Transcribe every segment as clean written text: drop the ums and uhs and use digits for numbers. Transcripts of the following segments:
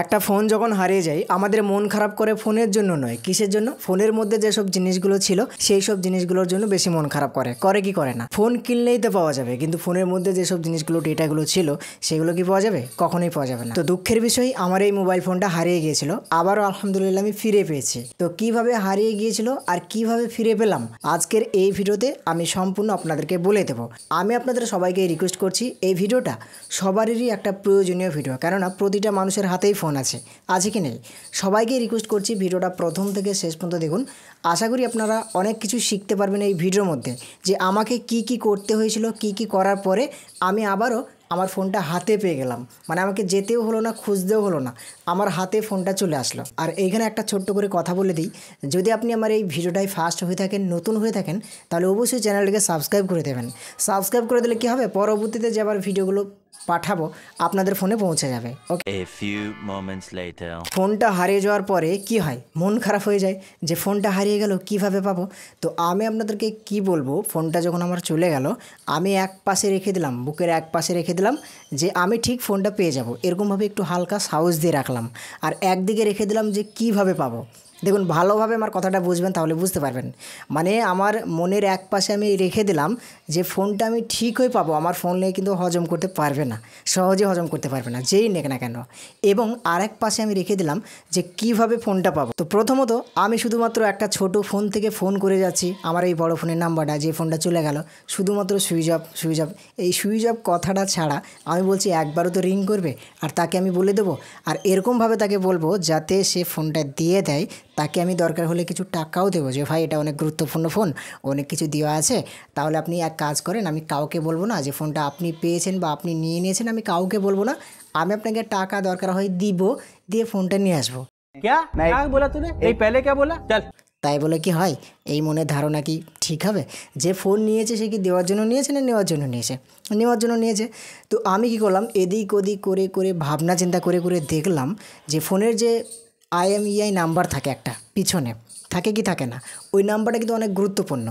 একটা ফোন যখন হারিয়ে যায় আমাদের মন খারাপ করে ফোনের জন্য নয়, কিসের জন্য? ফোনের মধ্যে যেসব জিনিসগুলো ছিল সেই সব জিনিসগুলোর জন্য বেশি মন খারাপ করে কি করে না? ফোন কিনলেই তো পাওয়া যাবে, কিন্তু ফোনের মধ্যে যেসব জিনিসগুলো ডেটাগুলো ছিল সেগুলো কি পাওয়া যাবে? কখনোই পাওয়া যাবে না। তো দুঃখের বিষয়, আমার এই মোবাইল ফোনটা হারিয়ে গিয়েছিল, আবারও আলহামদুলিল্লাহ আমি ফিরে পেয়েছি। তো কিভাবে হারিয়ে গিয়েছিল আর কিভাবে ফিরে পেলাম আজকের এই ভিডিওতে আমি সম্পূর্ণ আপনাদেরকে বলে দেবো। আমি আপনাদের সবাইকে রিকোয়েস্ট করছি, এই ভিডিওটা সবারই একটা প্রয়োজনীয় ভিডিও, কেননা প্রতিটা মানুষের হাতেই ফোন আছে কি নেই? সবাইকে রিকোয়েস্ট করছি ভিডিওটা প্রথম থেকে শেষ পর্যন্ত দেখুন। আশা করি আপনারা অনেক কিছু শিখতে পারবেন এই ভিডিওর মধ্যে, যে আমাকে কি করতে হয়েছিল, কি করার পরে আমি আবারও আমার ফোনটা হাতে পেয়ে গেলাম। মানে আমাকে যেতেও হলো না, খুঁজতেও হলো না, আমার হাতে ফোনটা চলে আসলো। আর এইখানে একটা ছোট্ট করে কথা বলে দিই, যদি আপনি আমার এই ভিডিওটাই ফার্স্ট হয়ে থাকেন, নতুন হয়ে থাকেন, তাহলে অবশ্যই চ্যানেলটিকে সাবস্ক্রাইব করে দেবেন। সাবস্ক্রাইব করে দিলে কী হবে, পরবর্তীতে যে আবার ভিডিওগুলো পাঠাবো আপনাদের ফোনে পৌঁছে যাবে। ওকে। A few moments later. ফোনটা হারিয়ে যাওয়ার পরে কি হয়? মন খারাপ হয়ে যায় যে ফোনটা হারিয়ে গেল, কিভাবে পাবো? তো আমি আপনাদেরকে কি বলবো, ফোনটা যখন আমার চলে গেল আমি এক পাশে রেখে দিলাম, বুকের এক পাশে রেখে দিলাম, যে আমি ঠিক ফোনটা পেয়ে যাব, এরকমভাবে একটু হালকা সাহস দিয়ে রাখলাম। আর একদিকে রেখে দিলাম যে কিভাবে পাবো। দেখুন, ভালোভাবে আমার কথাটা বুঝবেন, তাহলে বুঝতে পারবেন। মানে আমার মনের এক পাশে আমি রেখে দিলাম যে ফোনটা আমি ঠিক হয়ে পাবো, আমার ফোন নিয়ে কিন্তু হজম করতে পারবে না, সহজে হজম করতে পারবে না যেই নেক না কেন। এবং আরেক পাশে আমি রেখে দিলাম যে কিভাবে ফোনটা পাবো। তো প্রথমত আমি শুধুমাত্র একটা ছোট ফোন থেকে ফোন করে যাচ্ছি, আমার এই বড় ফোনের নাম্বারটা, যে ফোনটা চলে গেল, শুধুমাত্র সুইচ অফ। এই সুইচ অফ কথাটা ছাড়া আমি বলছি একবারও তো রিং করবে, আর তাকে আমি বলে দেবো। আর এরকমভাবে তাকে বলবো যাতে সে ফোনটা দিয়ে দেয়। তাকে আমি দরকার হলে কিছু টাকাও দেবো, যে ভাই এটা অনেক গুরুত্বপূর্ণ ফোন, অনেক কিছু দেওয়া আছে, তাহলে আপনি এক কাজ করেন, আমি কাউকে বলবো না যে ফোনটা আপনি পেয়েছেন বা আপনি নিয়ে নিয়েছেন, আমি কাউকে বলবো না, আমি আপনাকে টাকা দরকার হয় দিব, দিয়ে ফোনটা নিয়ে আসবো। क्या बोला तूने? नहीं पहले क्या बोला? चल। তাই বলে কি হয়? এই মনের ধারণা কি ঠিক হবে? যে ফোন নিয়েছে সে কি দেওয়ার জন্য নিয়েছে না নেওয়ার জন্য নিয়েছে? নেওয়ার জন্য নিয়েছে। তো আমি কি করলাম, এদিক ওদিক করে ভাবনা চিন্তা করে দেখলাম যে ফোনের যে IMEI নাম্বার থাকে একটা পিছনে, থাকে কি থাকে না, ওই নাম্বারটা কিন্তু অনেক গুরুত্বপূর্ণ।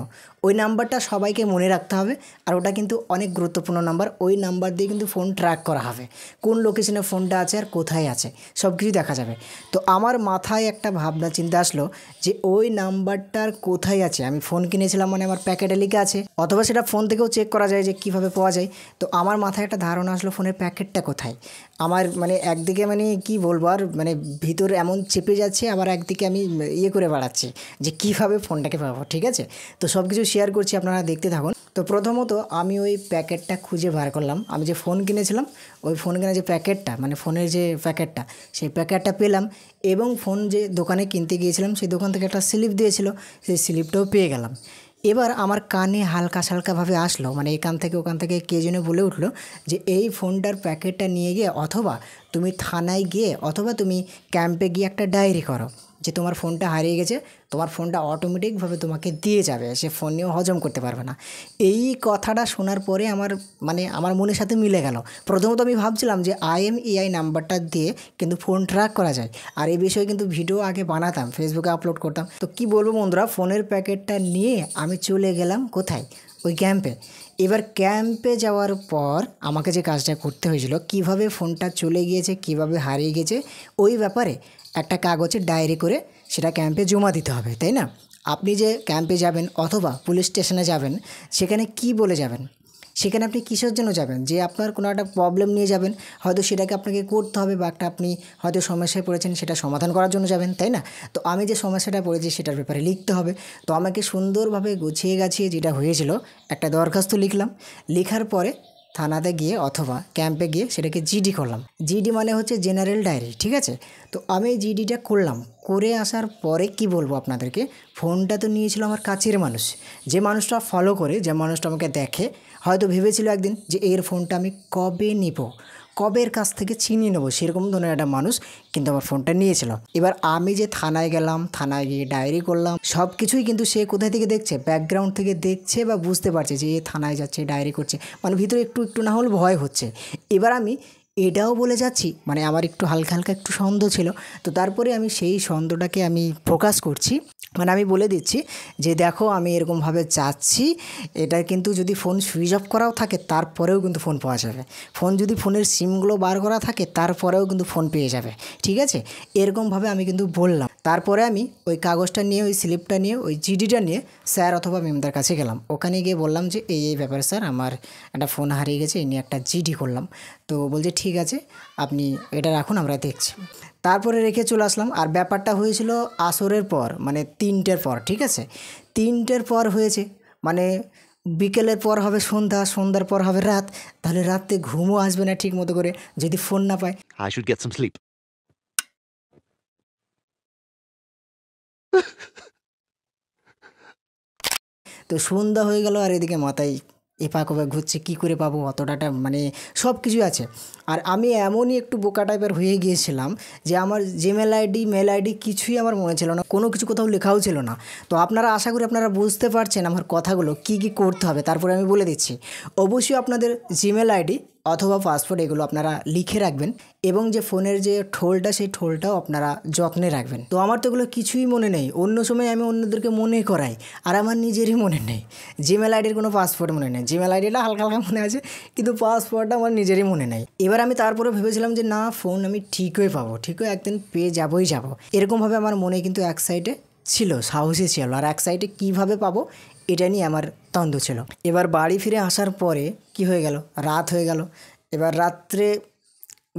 ওই নাম্বারটা সবাইকে মনে রাখতে হবে, আর ওটা কিন্তু অনেক গুরুত্বপূর্ণ নাম্বার। ওই নাম্বার দিয়ে কিন্তু ফোন ট্র্যাক করা হবে, কোন লোকেশনে ফোনটা আছে আর কোথায় আছে সব কিছু দেখা যাবে। তো আমার মাথায় একটা ভাবনা চিন্তা আসলো যে ওই নাম্বারটার কোথায় আছে। আমি ফোন কিনেছিলাম মানে আমার প্যাকেটে লিখে আছে, অথবা সেটা ফোন থেকেও চেক করা যায় যে কীভাবে পাওয়া যায়। তো আমার মাথায় একটা ধারণা আসলো ফোনের প্যাকেটটা কোথায়। আমার মানে একদিকে মানে কি বলবো, আর মানে ভিতরে এমন চেপে যাচ্ছে, আবার একদিকে আমি করে বেড়াচ্ছি যে কীভাবে ফোনটাকে পাবো। ঠিক আছে, তো সব কিছু শেয়ার করছি, আপনারা দেখতে থাকুন। তো প্রথমত আমি ওই প্যাকেটটা খুঁজে বার করলাম। আমি যে ফোন কিনেছিলাম ওই ফোন কেনা যে প্যাকেটটা, মানে ফোনের যে প্যাকেটটা, সেই প্যাকেটটা পেলাম। এবং ফোন যে দোকানে কিনতে গিয়েছিলাম সেই দোকান থেকে একটা স্লিপ দিয়েছিল, সেই স্লিপটাও পেয়ে গেলাম। এবার আমার কানে হালকাভাবে আসলো, মানে এখান থেকে ওখান থেকে কে যেন বলে উঠলো যে এই ফোনটার প্যাকেটটা নিয়ে গিয়ে অথবা তুমি থানায় গিয়ে অথবা তুমি ক্যাম্পে গিয়ে একটা ডায়েরি করো, যে তোমার ফোনটা হারিয়ে গেছে, তোমার ফোনটা অটোমেটিকভাবে তোমাকে দিয়ে যাবে, সে ফোন নিয়েও হজম করতে পারবে না। এই কথাটা শোনার পরে আমার মনের সাথে মিলে গেল। প্রথমত আমি ভাবছিলাম যে IMEI নাম্বারটা দিয়ে কিন্তু ফোন ট্র্যাক করা যায়, আর এই বিষয়ে কিন্তু ভিডিও আগে বানাতাম, ফেসবুকে আপলোড করতাম। তো কি বলবো বন্ধুরা, ফোনের প্যাকেটটা নিয়ে আমি চলে গেলাম কোথায়? ওই ক্যাম্পে। এবার ক্যাম্পে যাওয়ার পর আমাকে যে কাজটা করতে হয়েছিল, কিভাবে ফোনটা চলে গিয়েছে, কিভাবে হারিয়ে গেছে, ওই ব্যাপারে একটা কাগজে ডায়েরি করে সেটা ক্যাম্পে জমা দিতে হবে, তাই না? আপনি যে ক্যাম্পে যাবেন অথবা পুলিশ স্টেশনে যাবেন, সেখানে কি বলে যাবেন? সেখানে আপনি কিসের জন্য যাবেন? যে আপনার কোনো একটা প্রবলেম নিয়ে যাবেন, হয়তো সেটাকে আপনাকে করতে হবে, বা একটা আপনি হয়তো সমস্যায় পড়েছেন সেটা সমাধান করার জন্য যাবেন, তাই না? তো আমি যে সমস্যাটা পড়েছি সেটার ব্যাপারে লিখতে হবে। তো আমাকে সুন্দরভাবে গুছিয়ে গাছিয়ে যেটা হয়েছিল, একটা দরখাস্ত লিখলাম। লেখার পরে থানাতে গিয়ে অথবা ক্যাম্পে গিয়ে সেটাকে জিডি করলাম। জিডি মানে হচ্ছে জেনারেল ডায়েরি, ঠিক আছে? তো আমি জিডিটা করলাম। করে আসার পরে কি বলবো আপনাদেরকে, ফোনটা তো নিয়েছিল আমার কাছের মানুষ, যে মানুষটা ফলো করে, যে মানুষটা আমাকে দেখে, হয়তো ভেবেছিল একদিন যে এর ফোনটা আমি কবে নিব, কবের কাছ থেকে ছিনিয়ে নেবো, সেরকম ধরনের একটা মানুষ কিন্তু আমার ফোনটা নিয়েছিল। এবার আমি যে থানায় গেলাম, থানায় গিয়ে ডায়েরি করলাম, সব কিছুই কিন্তু সে কোথায় থেকে দেখছে, ব্যাকগ্রাউন্ড থেকে দেখছে বা বুঝতে পারছে যে এ থানায় যাচ্ছে, ডায়েরি করছে, মানে ভিতরে একটু না হলে ভয় হচ্ছে। এবার আমি এটাও বলে যাচ্ছি, মানে আমার একটু হালকা একটু সন্দেহ ছিল। তো তারপরে আমি সেই সন্দেহটাকে আমি প্রকাশ করছি মানে আমি বলে দিচ্ছি যে দেখো আমি এরকমভাবে যাচ্ছি, এটা কিন্তু যদি ফোন সুইচ অফ করাও থাকে তারপরেও কিন্তু ফোন পাওয়া যাবে, ফোন যদি ফোনের সিমগুলো বার করা থাকে তারপরেও কিন্তু ফোন পেয়ে যাবে, ঠিক আছে। এরকমভাবে আমি কিন্তু বললাম। তারপরে আমি ওই কাগজটা নিয়ে, ওই স্লিপটা নিয়ে, ওই জিডিটা নিয়ে স্যার অথবা ম্যামদের কাছে গেলাম। ওখানে গিয়ে বললাম যে এই ব্যাপার স্যার, আমার একটা ফোন হারিয়ে গেছে, এই নিয়ে একটা জিডি করলাম। তো বলছে ঠিক আছে আপনি এটা রাখুন, আমরা দেখছি। তারপরে রেখে চলে আসলাম। আর ব্যাপারটা হয়েছিল আসরের পর, মানে 3টের পর, ঠিক আছে। 3টের পর হয়েছে মানে বিকেলের পর হবে সন্ধ্যা, সন্ধ্যার পর হবে রাত, তাহলে রাতে ঘুমও আসবে না ঠিক মতো করে যদি ফোন না পায়। I should get some sleep. তো সন্ধ্যা হয়ে গেল আর এদিকে মাথায় এপাক ওপাক ঘুরছে, কী করে পাবো অত ডাটা, মানে সব কিছুই আছে। আর আমি এমনই একটু বোকা টাইপের হয়ে গিয়েছিলাম যে আমার জিমেল আইডি, মেল আইডি কিছুই আমার মনে ছিল না, কোনো কিছু কোথাও লেখাও ছিল না। তো আপনারা আশা করি আপনারা বুঝতে পারছেন আমার কথাগুলো কী কী করতে হবে। তারপরে আমি বলে দিচ্ছি, অবশ্যই আপনাদের জিমেল আইডি অথবা পাসওয়ার্ড এগুলো আপনারা লিখে রাখবেন, এবং যে ফোনের যে ঠোলটা সেই ঠোলটাও আপনারা যত্নে রাখবেন। তো আমার তো এগুলো কিছুই মনে নেই, অন্য সময় আমি অন্যদেরকে মনে করাই, আর আমার নিজেরই মনে নেই। জিমেল আইডির কোনো পাসওয়ার্ড মনে নেই, জিমেল আইডিটা হালকা হালকা মনে আছে কিন্তু পাসওয়ার্ডটা আমার নিজেরই মনে নেই। এবার আমি তারপরে ভেবেছিলাম যে না, ফোন আমি ঠিকই পাবো, ঠিকই একদিন পেয়ে যাবোই যাবো, এরকমভাবে আমার মনে কিন্তু এক সাইডে ছিল, সাহসী ছিল, আর এক সাইডে কীভাবে পাবো এটা নিয়ে আমার দ্বন্দ্ব ছিল। এবার বাড়ি ফিরে আসার পরে কি হয়ে গেল, রাত হয়ে গেল। এবার রাত্রে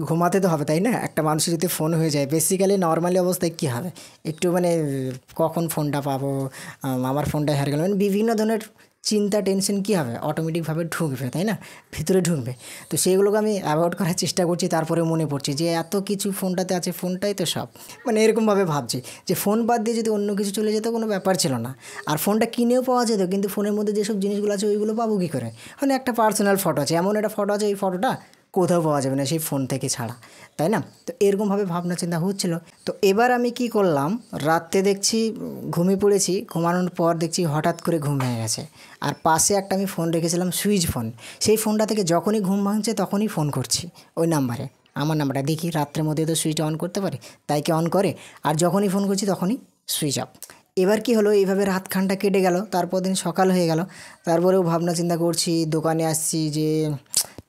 ঘুমাতে তো হবে তাই না, একটা মানুষের যদি ফোন হয়ে যায় বেসিক্যালি নর্মালি অবস্থায় কী হবে, একটু মানে কখন ফোনটা পাবো, আমার ফোনটা হারিয়ে গেল, মানে বিভিন্ন ধরনের চিন্তা টেনশন কী হবে অটোমেটিকভাবে ঢুকবে তাই না, ভিতরে ঢুকবে। তো সেইগুলোকে আমি অ্যাভয়েড করার চেষ্টা করছি। তারপরে মনে পড়ছে যে এত কিছু ফোনটাতে আছে, ফোনটাই তো সব, মানে এরকমভাবে ভাবছি যে ফোন বাদ দিয়ে যদি অন্য কিছু চলে যেত কোনো ব্যাপার ছিল না। আর ফোনটা কিনেও পাওয়া যেত, কিন্তু ফোনের মধ্যে যেসব জিনিসগুলো আছে ওইগুলো পাবো কী করে, মানে একটা পার্সোনাল ফটো আছে, এমন একটা ফটো আছে, এই ফটোটা কোথাও পাওয়া যাবে না সেই ফোন থেকে ছাড়া, তাই না। তো এরকমভাবে ভাবনা চিন্তা হচ্ছিলো। তো এবার আমি কি করলাম, রাত্রে দেখছি ঘুমিয়ে পড়েছি, ঘুমানোর পর দেখছি হঠাৎ করে ঘুম ভেঙে গেছে। আর পাশে একটা আমি ফোন রেখেছিলাম সুইচ ফোন, সেই ফোনটা থেকে যখনই ঘুম ভাঙছে তখনই ফোন করছি ওই নাম্বারে, আমার নাম্বারটা দেখি রাত্রের মধ্যে তো সুইচটা অন করতে পারে, তাই কি অন করে, আর যখনই ফোন করছি তখনই সুইচ অফ। এবার কি হলো, এইভাবে রাতখানটা কেটে গেল, তারপর দিন সকাল হয়ে গেল। তারপরেও ভাবনা চিন্তা করছি, দোকানে আসছি যে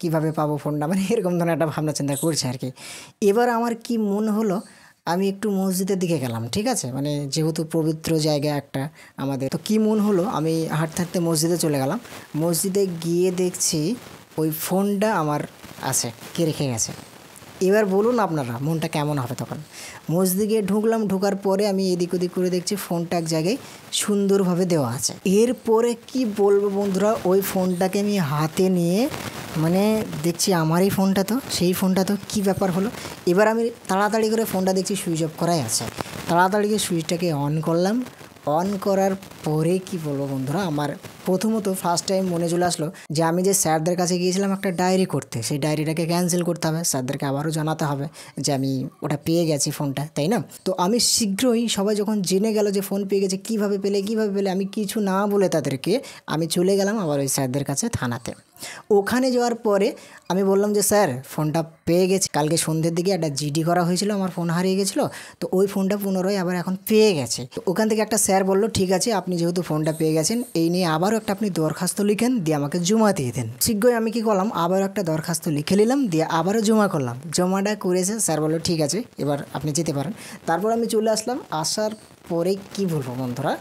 কীভাবে পাবো ফোনটা, মানে এরকম ধরনের একটা ভাবনা চিন্তা করছে আর কি। এবার আমার কি মন হলো, আমি একটু মসজিদের দিকে গেলাম, ঠিক আছে, মানে যেহেতু পবিত্র জায়গা একটা আমাদের, তো কী মন হলো আমি হাঁটতে হাঁটতে মসজিদে চলে গেলাম। মসজিদে গিয়ে দেখছি ওই ফোনটা আমার আছে, কে রেখে গেছে। এবার বলুন আপনারা মনটা কেমন হবে তখন। মসজিদে ঢুকলাম, ঢোকার পরে আমি এদিক ওদিক করে দেখছি ফোনটা এক জায়গায় সুন্দরভাবে দেওয়া আছে। এরপরে কি বলবো বন্ধুরা, ওই ফোনটাকে আমি হাতে নিয়ে মানে দেখছি আমারই ফোনটা, তো সেই ফোনটা তো কী ব্যাপার হলো। এবার আমি তাড়াতাড়ি করে ফোনটা দেখছি সুইচ অফ করাই আছে, তাড়াতাড়ি করে সুইচটাকে অন করলাম। অন করার পরে কি বলবো বন্ধুরা, আমার প্রথমত ফার্স্ট টাইম মনে চলে আসলো যে আমি যে স্যারদের কাছে গিয়েছিলাম একটা ডায়েরি করতে, সেই ডায়েরিটাকে ক্যান্সেল করতে হবে, স্যারদেরকে আবারও জানাতে হবে যে আমি ওটা পেয়ে গেছি ফোনটা, তাই না। তো আমি শীঘ্রই, সবাই যখন জেনে গেল যে ফোন পেয়ে গেছে, কীভাবে পেলে, আমি কিছু না বলে তাদেরকে আমি চলে গেলাম আবার ওই স্যারদের কাছে থানাতে। ওখানে যাওয়ার পরে আমি বললাম যে স্যার ফোনটা পেয়ে গেছি, কালকে সন্ধ্যের দিকে একটা জিডি করা হয়েছিল, আমার ফোন হারিয়ে গেছিলো, তো ওই ফোনটা পুনরায় আবার এখন পেয়ে গেছে। তো ওখান থেকে একটা স্যার বললো ঠিক আছে, আপনি যেহেতু ফোনটা পেয়ে গেছেন এই নিয়ে আবারও একটা আপনি দরখাস্ত লিখেন, দিয়ে আমাকে জমা দিয়ে দেন। শীঘ্রই আমি কি করলাম, আবারও একটা দরখাস্ত লিখে নিলাম, দিয়ে আবারও জমা করলাম। জমাটা করেছে, স্যার বললো ঠিক আছে এবার আপনি যেতে পারেন। তারপর আমি চলে আসলাম। আসার পরে কি বলবো বন্ধুরা,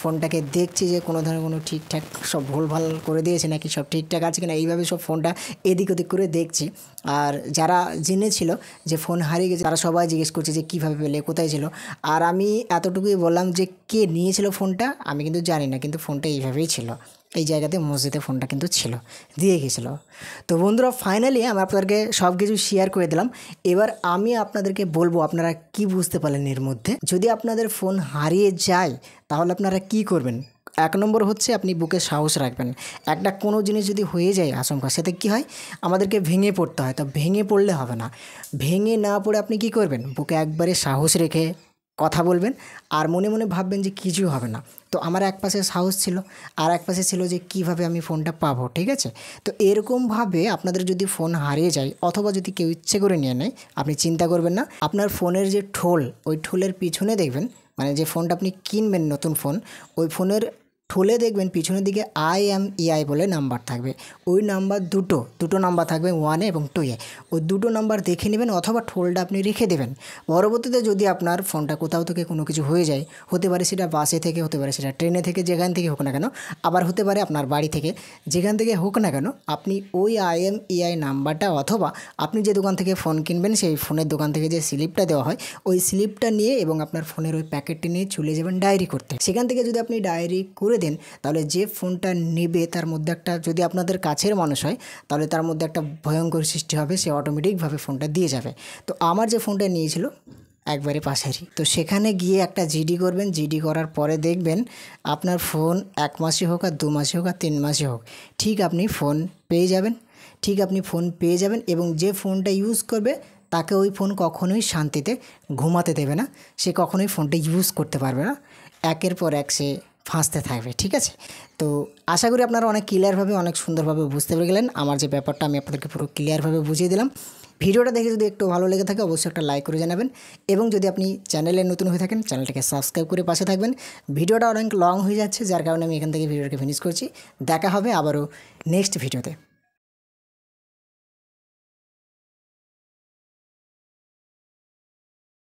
ফোনটাকে দেখছি যে কোনো ধরনের কোনো ঠিকঠাক সব ভুলভাল করে দিয়েছে নাকি, সব ঠিকঠাক আছে কিনা, এইভাবে সব ফোনটা এদিক ওদিক করে দেখছি। আর যারা জেনেছিল যে ফোন হারিয়ে গেছে তারা সবাই জিজ্ঞেস করছে যে কীভাবে পেলে, কোথায় ছিল। আর আমি এতটুকুই বললাম যে কে নিয়েছিল ফোনটা আমি কিন্তু জানি না, কিন্তু ফোনটা এইভাবেই ছিল, এই জায়গাতে মসজিদে ফোনটা কিন্তু ছিল, দিয়ে গেছিলো। তো বন্ধুরা ফাইনালি আমি আপনাদেরকে সব কিছু শেয়ার করে দিলাম। এবার আমি আপনাদেরকে বলবো আপনারা কি বুঝতে পারলেন এর মধ্যে। যদি আপনাদের ফোন হারিয়ে যায় তাহলে আপনারা কি করবেন। 1 নম্বর হচ্ছে আপনি বুকে সাহস রাখবেন। একটা কোনো জিনিস যদি হয়ে যায় আশঙ্কা, সেটা কী হয় আমাদেরকে ভেঙে পড়তে হয়, তো ভেঙে পড়লে হবে না, ভেঙে না পড়ে আপনি কি করবেন, বুকে একবারে সাহস রেখে কথা বলবেন, আর মনে মনে ভাববেন যে কিছু হবে না। তো আমার এক পাশে সাহস ছিল, আর এক পাশে ছিল যে কিভাবে আমি ফোনটা পাবো, ঠিক আছে। তো এরকমভাবে আপনাদের যদি ফোন হারিয়ে যায় অথবা যদি কেউ ইচ্ছে করে নিয়ে নেয়, আপনি চিন্তা করবেন না, আপনার ফোনের যে ঠোল, ওই ঠোলের পিছনে দেখবেন মানে যে ফোনটা আপনি কিনবেন নতুন ফোন, ওই ফোনের ঠোলে দেখবেন পিছনের দিকে IMEI বলে নাম্বার থাকবে। ওই নাম্বার দুটো নাম্বার থাকবে 1 এবং 2 ওই দুটো নাম্বার দেখে নেবেন অথবা ঠোলটা আপনি রেখে দেবেন। পরবর্তীতে যদি আপনার ফোনটা কোথাও থেকে কোনো কিছু হয়ে যায়, হতে পারে সেটা বাসে থেকে, হতে পারে সেটা ট্রেনে থেকে, যেখান থেকে হোক না কেন, আবার হতে পারে আপনার বাড়ি থেকে, যেখান থেকে হোক না কেন, আপনি ওই IMEI নাম্বারটা অথবা আপনি যে দোকান থেকে ফোন কিনবেন সেই ফোনের দোকান থেকে যে স্লিপটা দেওয়া হয় ওই স্লিপটা নিয়ে এবং আপনার ফোনের ওই প্যাকেটটি নিয়ে চলে যাবেন ডায়েরি করতে। সেখান থেকে যদি আপনি ডায়েরি করে দেন তাহলে যে ফোনটা নেবে তার মধ্যে একটা, যদি আপনাদের কাছের মানুষ হয় তাহলে তার মধ্যে একটা ভয়ঙ্কর সৃষ্টি হবে, সে অটোমেটিকভাবে ফোনটা দিয়ে যাবে। তো আমার যে ফোনটা নিয়েছিল একবারে পাশেরই, তো সেখানে গিয়ে একটা জিডি করবেন। জিডি করার পরে দেখবেন আপনার ফোন 1 মাসে হোক আর 2 মাসে হোক আর 3 মাসে হোক ঠিক আপনি ফোন পেয়ে যাবেন। এবং যে ফোনটা ইউজ করবে তাকে ওই ফোন কখনোই শান্তিতে ঘুমাতে দেবে না, সে কখনোই ফোনটা ইউজ করতে পারবে না, একের পর এক সে ফাঁসতে থাকবে। ঠিক আছে, তো আশা করি আপনারা অনেক ক্লিয়ারভাবে, অনেক সুন্দরভাবে বুঝতে পেরে গেলেন। আমার যে ব্যাপারটা আমি আপনাদেরকে পুরো ক্লিয়ারভাবে বুঝিয়ে দিলাম। ভিডিওটা দেখে যদি একটু ভালো লেগে থাকে অবশ্যই একটা লাইক করে জানাবেন, এবং যদি আপনি চ্যানেলে নতুন হয়ে থাকেন চ্যানেলটাকে সাবস্ক্রাইব করে পাশে থাকবেন। ভিডিওটা অনেক লং হয়ে যাচ্ছে, যার কারণে আমি এখান থেকে ভিডিওটাকে ফিনিশ করছি। দেখা হবে আবারও নেক্সট ভিডিওতে।